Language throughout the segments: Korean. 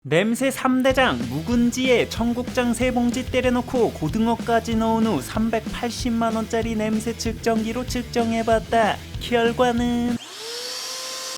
냄새 3대장 묵은지에 청국장 3봉지 때려놓고 고등어까지 넣은 후 380만원짜리 냄새 측정기로 측정해봤다. 결과는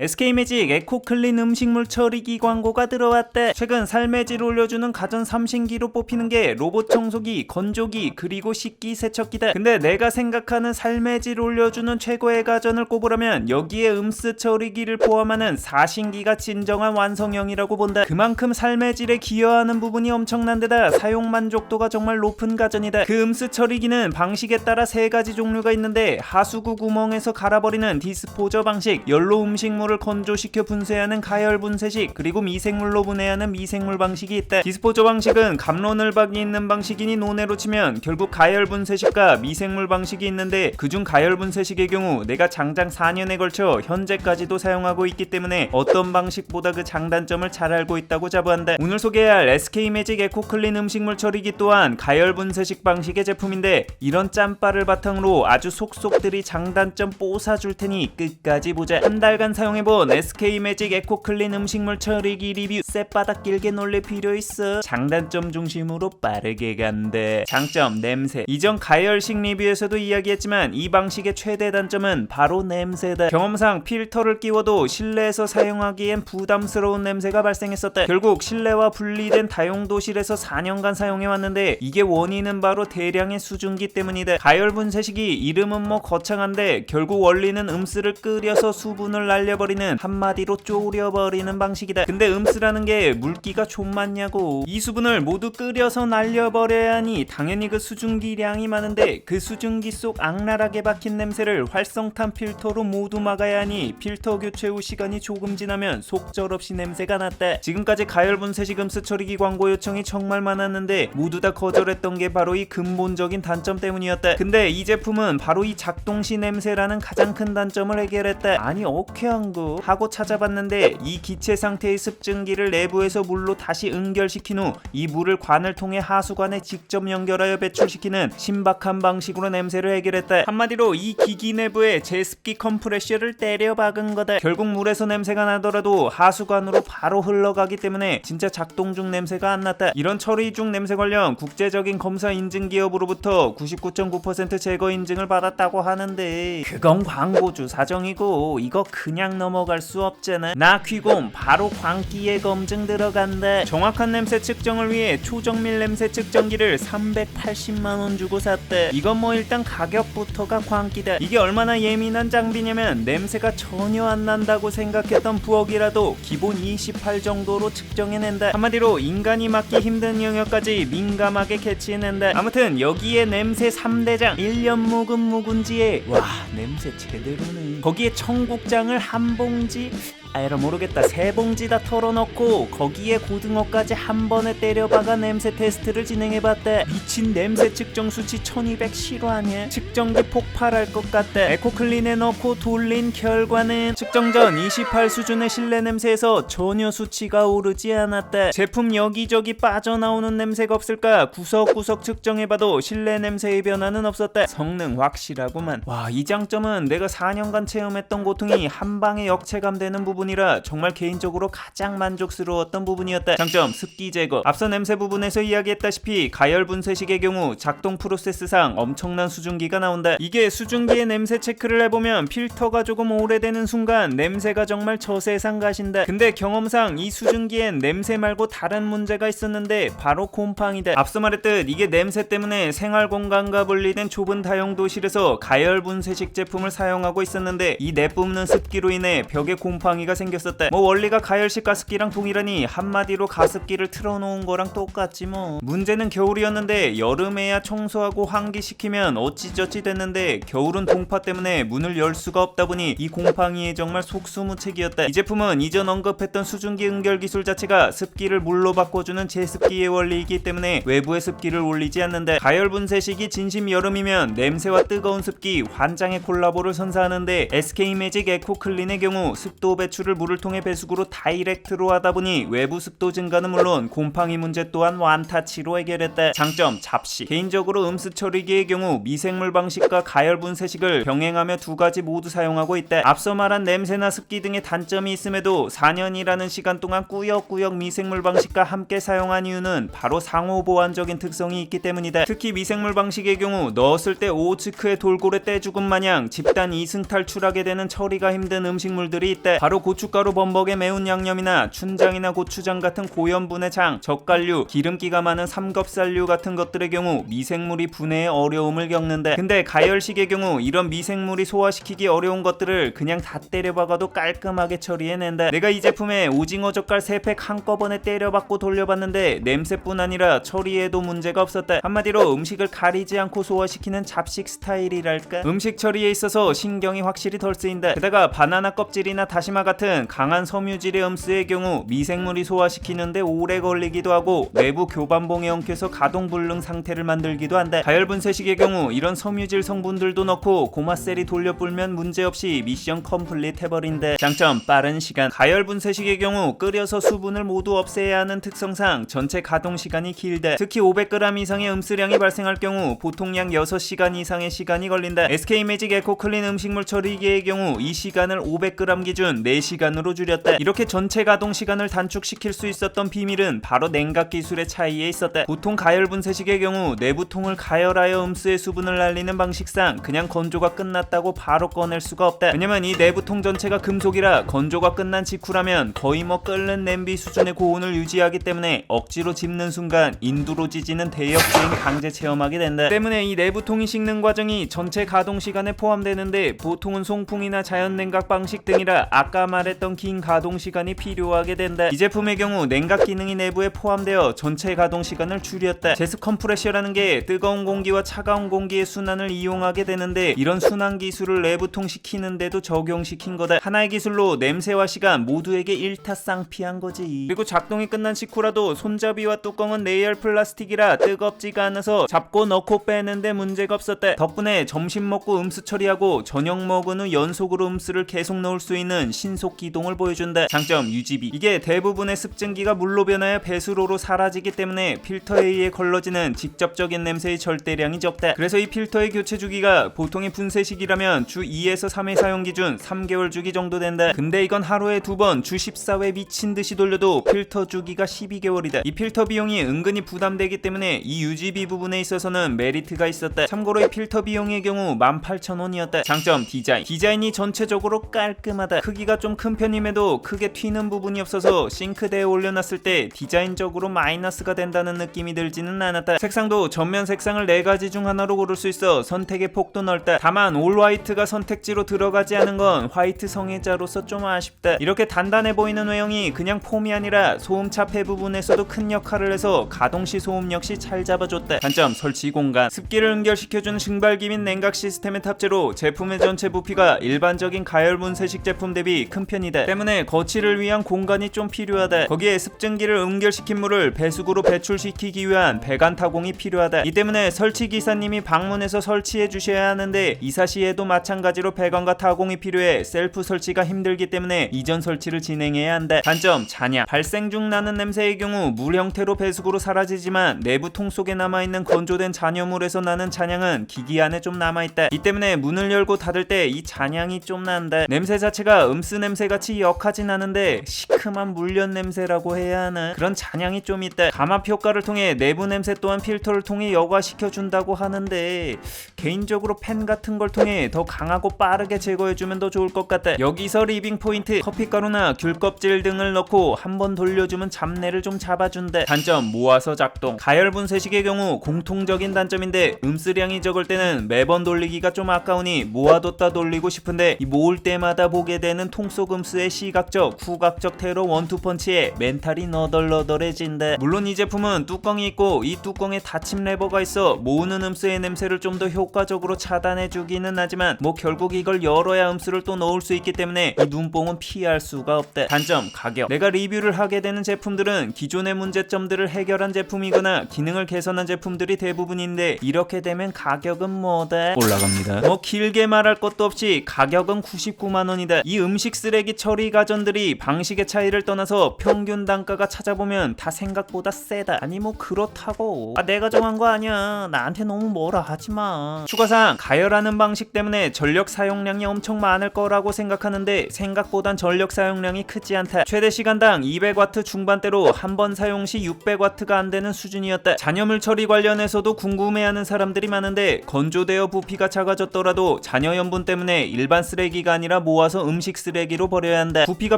SK매직 에코클린 음식물 처리기 광고가 들어왔대. 최근 삶의 질을 올려주는 가전 삼신기로 뽑히는 게 로봇 청소기, 건조기, 그리고 식기 세척기다. 근데 내가 생각하는 삶의 질을 올려주는 최고의 가전을 꼽으라면 여기에 음스 처리기를 포함하는 사신기가 진정한 완성형이라고 본다. 그만큼 삶의 질에 기여하는 부분이 엄청난 데다 사용 만족도가 정말 높은 가전이다. 그 음스 처리기는 방식에 따라 3가지 종류가 있는데 하수구 구멍에서 갈아버리는 디스포저 방식, 열로 음식물을 건조시켜 분쇄하는 가열 분쇄식, 그리고 미생물로 분해하는 미생물 방식이 있다. 디스포저 방식은 감로늘박이 있는 방식이니 논외로 치면 결국 가열 분쇄식과 미생물 방식이 있는데, 그중 가열 분쇄식의 경우 내가 장장 4년에 걸쳐 현재까지도 사용하고 있기 때문에 어떤 방식보다 그 장단점을 잘 알고 있다고 자부한다. 오늘 소개할 SK매직 에코클린 음식물 처리기 또한 가열 분쇄식 방식의 제품인데, 이런 짬바를 바탕으로 아주 속속들이 장단점 뽀사줄 테니 끝까지 보자. 한 달간 사용해본 SK매직 에코클린 음식물 처리기 리뷰. 쌔바닥 길게 놀릴 필요 있어. 장단점 중심으로 빠르게 간대. 장점, 냄새. 이전 가열식 리뷰에서도 이야기했지만 이 방식의 최대 단점은 바로 냄새다. 경험상 필터를 끼워도 실내에서 사용하기엔 부담스러운 냄새가 발생했었다. 결국 실내와 분리된 다용도실에서 4년간 사용해왔는데 이게 원인은 바로 대량의 수증기 때문이다. 가열 분쇄식이 이름은 뭐 거창한데 결국 원리는 음스를 끓여서 수분을 날려버리는, 한마디로 졸여버리는 방식이다. 근데 음스라는 게 물기가 좀 많냐고. 이 수분을 모두 끓여서 날려버려야 하니 당연히 그 수증기량이 많은데, 그 수증기 속 악랄하게 박힌 냄새를 활성탄 필터로 모두 막아야 하니 필터 교체 후 시간이 조금 지나면 속절없이 냄새가 났다. 지금까지 가열 분쇄식 음스 처리기 광고 요청이 정말 많았는데 모두 다 거절했던 게 바로 이 근본적인 단점 때문이었다. 근데 이 제품은 바로 이 작동시 냄새라는 가장 큰 단점을 해결했다. 아니 어쾌한 거 하고 찾아봤는데, 이 기체 상태의 습증기를 내부에서 물로 다시 응결시킨 후 이 물을 관을 통해 하수관에 직접 연결하여 배출시키는 신박한 방식으로 냄새를 해결했다. 한마디로 이 기기 내부에 제습기 컴프레셔를 때려 박은 거다. 결국 물에서 냄새가 나더라도 하수관으로 바로 흘러가기 때문에 진짜 작동 중 냄새가 안 났다. 이런 처리 중 냄새 관련 국제적인 검사 인증 기업으로부터 99.9% 제거 인증을 받았다고 하는데, 그건 광고주 사정이고 이거 그냥 넘어갈 수 없잖아. 나 귀곰 바로 광기의 검증 들어간다. 정확한 냄새 측정을 위해 초정밀 냄새 측정기를 380만원 주고 샀대. 이건 뭐 일단 가격부터가 광기다. 이게 얼마나 예민한 장비냐면 냄새가 전혀 안 난다고 생각했던 부엌이라도 기본 28 정도로 측정해낸다. 한마디로 인간이 맡기 힘든 영역까지 민감하게 캐치해낸다. 아무튼 여기에 냄새 3대장 1년 묵은 묵은지에 와 냄새 제대로네. 거기에 청국장을 한 봉지? 아이라 모르겠다. 3봉지 다 털어넣고 거기에 고등어까지 한 번에 때려박아 냄새 테스트를 진행해봤대. 미친 냄새 측정 수치 1200 실화냐? 측정기 폭발할 것 같다. 에코클린에 넣고 돌린 결과는 측정 전 28 수준의 실내 냄새에서 전혀 수치가 오르지 않았다. 제품 여기저기 빠져나오는 냄새가 없을까 구석구석 측정해봐도 실내 냄새의 변화는 없었다. 성능 확실하구만. 와, 이 장점은 내가 4년간 체험했던 고통이 한방에 역체감되는 부분이라 정말 개인적으로 가장 만족스러웠던 부분이었다. 장점, 습기 제거. 앞서 냄새 부분에서 이야기했다시피 가열 분쇄식의 경우 작동 프로세스상 엄청난 수증기가 나온다. 이게 수증기의 냄새 체크를 해보면 필터가 조금 오래되는 순간 냄새가 정말 저세상 가신다. 근데 경험상 이 수증기엔 냄새 말고 다른 문제가 있었는데 바로 곰팡이다. 앞서 말했듯 이게 냄새 때문에 생활공간과 분리된 좁은 다용도실에서 가열 분쇄식 제품을 사용하고 있었는데 이 내뿜는 습기로 인해 벽에 곰팡이가 생겼었다. 뭐 원리가 가열식 가습기랑 동일하니 한마디로 가습기를 틀어놓은 거랑 똑같지 뭐. 문제는 겨울이었는데 여름에야 청소하고 환기시키면 어찌저찌 됐는데 겨울은 동파 때문에 문을 열 수가 없다 보니 이 곰팡이에 정말 속수무책이었다. 이 제품은 이전 언급했던 수증기 응결 기술 자체가 습기를 물로 바꿔주는 제습기의 원리이기 때문에 외부의 습기를 올리지 않는다. 가열 분쇄식이 진심 여름이면 냄새와 뜨거운 습기 환장의 콜라보를 선사하는데 SK매직 에코클린의 경우 습도 배출 음수를 물을 통해 배수구로 다이렉트로 하다 보니 외부 습도 증가는 물론 곰팡이 문제 또한 완타치로 해결했다. 장점 잡식. 개인적으로 음수 처리기의 경우 미생물 방식과 가열 분쇄식을 병행하며 두 가지 모두 사용하고 있다. 앞서 말한 냄새나 습기 등의 단점이 있음에도 4년이라는 시간 동안 꾸역꾸역 미생물 방식과 함께 사용한 이유는 바로 상호 보완적인 특성이 있기 때문이다. 특히 미생물 방식의 경우 넣었을 때 오호츠크의 돌고래 떼죽음 마냥 집단 이승 탈출하게 되는 처리가 힘든 음식물들이 있다. 바로 고춧가루 범벅의 매운 양념이나 춘장이나 고추장 같은 고염분의 장, 젓갈류, 기름기가 많은 삼겹살류 같은 것들의 경우 미생물이 분해에 어려움을 겪는데, 근데 가열식의 경우 이런 미생물이 소화시키기 어려운 것들을 그냥 다 때려박아도 깔끔하게 처리해낸다. 내가 이 제품에 오징어 젓갈 3팩 한꺼번에 때려박고 돌려봤는데 냄새뿐 아니라 처리에도 문제가 없었다. 한마디로 음식을 가리지 않고 소화시키는 잡식 스타일이랄까. 음식 처리에 있어서 신경이 확실히 덜 쓰인다. 게다가 바나나 껍질이나 다시마 같은 강한 섬유질의 음수의 경우 미생물이 소화시키는데 오래 걸리기도 하고 내부 교반봉에 엉켜서 가동불능 상태를 만들기도 한다. 가열 분쇄식의 경우 이런 섬유질 성분들도 넣고 고마셀이 돌려 불면 문제없이 미션 컴플릿 해버린다. 장점 빠른 시간. 가열 분쇄식의 경우 끓여서 수분을 모두 없애야 하는 특성상 전체 가동 시간이 길다. 특히 500g 이상의 음수량이 발생할 경우 보통 약 6시간 이상의 시간이 걸린다. SK매직 에코클린 음식물 처리기의 경우 이 시간을 500g 기준 4시간으로 줄였다. 이렇게 전체 가동 시간을 단축시킬 수 있었던 비밀은 바로 냉각 기술의 차이에 있었다. 보통 가열 분쇄식의 경우 내부통을 가열하여 음수의 수분을 날리는 방식상 그냥 건조가 끝났다고 바로 꺼낼 수가 없다. 왜냐면 이 내부통 전체가 금속이라 건조가 끝난 직후라면 거의 끓는 냄비 수준의 고온을 유지하기 때문에 억지로 집는 순간 인두로 지지는 대역주행 강제 체험하게 된다. 때문에 이 내부통이 식는 과정이 전체 가동 시간에 포함되는데 보통은 송풍이나 자연 냉각 방식 등이라 아까 말했던 긴 가동 시간이 필요하게 된다. 이 제품의 경우 냉각 기능이 내부에 포함되어 전체 가동 시간을 줄였다. 제습 컴프레셔라는 게 뜨거운 공기와 차가운 공기의 순환을 이용하게 되는데 이런 순환 기술을 내부통 시키는데도 적용시킨 거다. 하나의 기술로 냄새와 시간 모두에게 일타쌍피한 거지. 그리고 작동이 끝난 직후라도 손잡이와 뚜껑은 내열 플라스틱이라 뜨겁지가 않아서 잡고 넣고 빼는데 문제가 없었다. 덕분에 점심 먹고 음수 처리하고 저녁 먹은 후 연속으로 음수를 계속 넣을 수 있는 신속 기동을 보여준다. 장점 유지비. 이게 대부분의 습증기가 물로 변하여 배수로로 사라지기 때문에 필터에 의해 걸러지는 직접적인 냄새의 절대량이 적다. 그래서 이 필터의 교체 주기가 보통의 분쇄식이라면 주 2에서 3회 사용 기준 3개월 주기 정도 된다. 근데 이건 하루에 2번 주 14회 미친듯이 돌려도 필터 주기가 12개월이다. 이 필터 비용이 은근히 부담되기 때문에 이 유지비 부분에 있어서는 메리트가 있었다. 참고로 이 필터 비용의 경우 18,000원이었다. 장점 디자인. 디자인이 전체적으로 깔끔하다. 크기가 좀 큰 편임에도 크게 튀는 부분이 없어서 싱크대에 올려놨을 때 디자인적으로 마이너스가 된다는 느낌이 들지는 않았다. 색상도 전면 색상을 4가지 중 하나로 고를 수 있어 선택의 폭도 넓다. 다만 올 화이트가 선택지로 들어가지 않은 건 화이트 성애자로서 좀 아쉽다. 이렇게 단단해 보이는 외형이 그냥 폼이 아니라 소음차 폐 부분에서도 큰 역할을 해서 가동시 소음 역시 잘 잡아줬다. 단점 설치 공간. 습기를 응결시켜주는 증발기 및 냉각 시스템의 탑재로 제품의 전체 부피가 일반적인 가열 분쇄식 제품 대비 큰 편이다. 때문에 거치를 위한 공간이 좀 필요하다. 거기에 습증기를 응결시킨 물을 배수구로 배출시키기 위한 배관 타공이 필요하다. 이 때문에 설치 기사님이 방문해서 설치해 주셔야 하는데 이사 시에도 마찬가지로 배관과 타공이 필요해 셀프 설치가 힘들기 때문에 이전 설치를 진행해야 한다. 단점 잔향. 발생 중 나는 냄새의 경우 물 형태로 배수구로 사라지지만 내부 통 속에 남아있는 건조된 잔여물에서 나는 잔향은 기기 안에 좀 남아있다. 이 때문에 문을 열고 닫을 때 이 잔향이 좀 난다. 냄새 자체가 음수 냄새같이 역하진 않은데 시큼한 물엿 냄새라고 해야 하나? 그런 잔향이 좀 있다. 감압 효과를 통해 내부 냄새 또한 필터를 통해 여과시켜준다고 하는데 개인적으로 팬 같은 걸 통해 더 강하고 빠르게 제거해주면 더 좋을 것 같다. 여기서 리빙 포인트. 커피가루나 귤 껍질 등을 넣고 한번 돌려주면 잡내를 좀 잡아준다. 단점 모아서 작동. 가열 분쇄식의 경우 공통적인 단점인데 음수량이 적을 때는 매번 돌리기가 좀 아까우니 모아뒀다 돌리고 싶은데 이 모을 때마다 보게 되는 통속 음수의 시각적 후각적 테러 원투펀치에 멘탈이 너덜너덜해진다. 물론 이 제품은 뚜껑이 있고 이 뚜껑에 닫힘 레버가 있어 모으는 음수의 냄새를 좀 더 효과적으로 차단해주기는 하지만 결국 이걸 열어야 음수를 또 넣을 수 있기 때문에 이 눈뽕은 피할 수가 없다. 단점 가격. 내가 리뷰를 하게 되는 제품들은 기존의 문제점들을 해결한 제품이거나 기능을 개선한 제품들이 대부분인데 이렇게 되면 가격은 뭐다? 올라갑니다. 길게 말할 것도 없이 가격은 99만원이다. 이 음식 쓰레기 처리 가전들이 방식의 차이를 떠나서 평균 단가가 찾아보면 다 생각보다 세다. 아니 뭐 그렇다고 내가 정한 거 아니야. 나한테 너무 뭐라 하지마. 추가사항, 가열하는 방식 때문에 전력 사용량이 엄청 많을 거라고 생각하는데 생각보단 전력 사용량이 크지 않다. 최대 시간당 200W 중반대로 한 번 사용 시 600W가 안 되는 수준이었다. 잔여물 처리 관련해서도 궁금해하는 사람들이 많은데 건조되어 부피가 작아졌더라도 잔여염분 때문에 일반 쓰레기가 아니라 모아서 음식 쓰레기로 버려야 한다. 부피가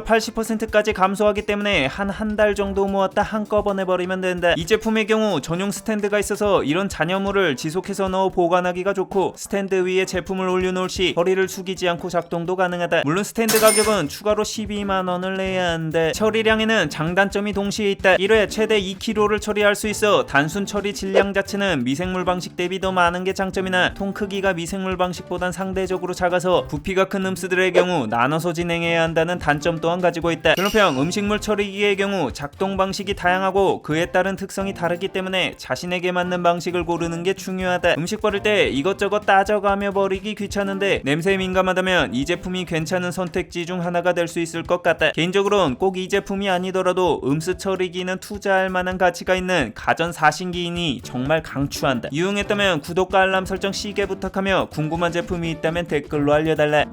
80%까지 감소하기 때문에 한 달 정도 모았다 한꺼번에 버리면 된다. 이 제품의 경우 전용 스탠드가 있어서 이런 잔여물을 지속해서 넣어 보관하기가 좋고 스탠드 위에 제품을 올려놓을 시 허리를 숙이지 않고 작동도 가능하다. 물론 스탠드 가격은 추가로 12만원을 내야 한다. 처리량에는 장단점이 동시에 있다. 1회 최대 2kg를 처리할 수 있어 단순 처리 질량 자체는 미생물 방식 대비 더 많은 게 장점이나 통 크기가 미생물 방식보단 상대적으로 작아서 부피가 큰 음수들의 경우 나눠서 진행해야 한다는 단점 또한 가지고 있다. 결론평, 음식물 처리기의 경우 작동 방식이 다양하고 그에 따른 특성이 다르기 때문에 자신에게 맞는 방식을 고르는 게 중요하다. 음식 버릴 때 이것저것 따져가며 버리기 귀찮은데 냄새에 민감하다면 이 제품이 괜찮은 선택지 중 하나가 될 수 있을 것 같다. 개인적으로는 꼭 이 제품이 아니더라도 음수 처리기는 투자할 만한 가치가 있는 가전 사신기이니 정말 강추한다. 유용했다면 구독과 알람 설정 시계 부탁하며 궁금한 제품이 있다면 댓글로 알려달라.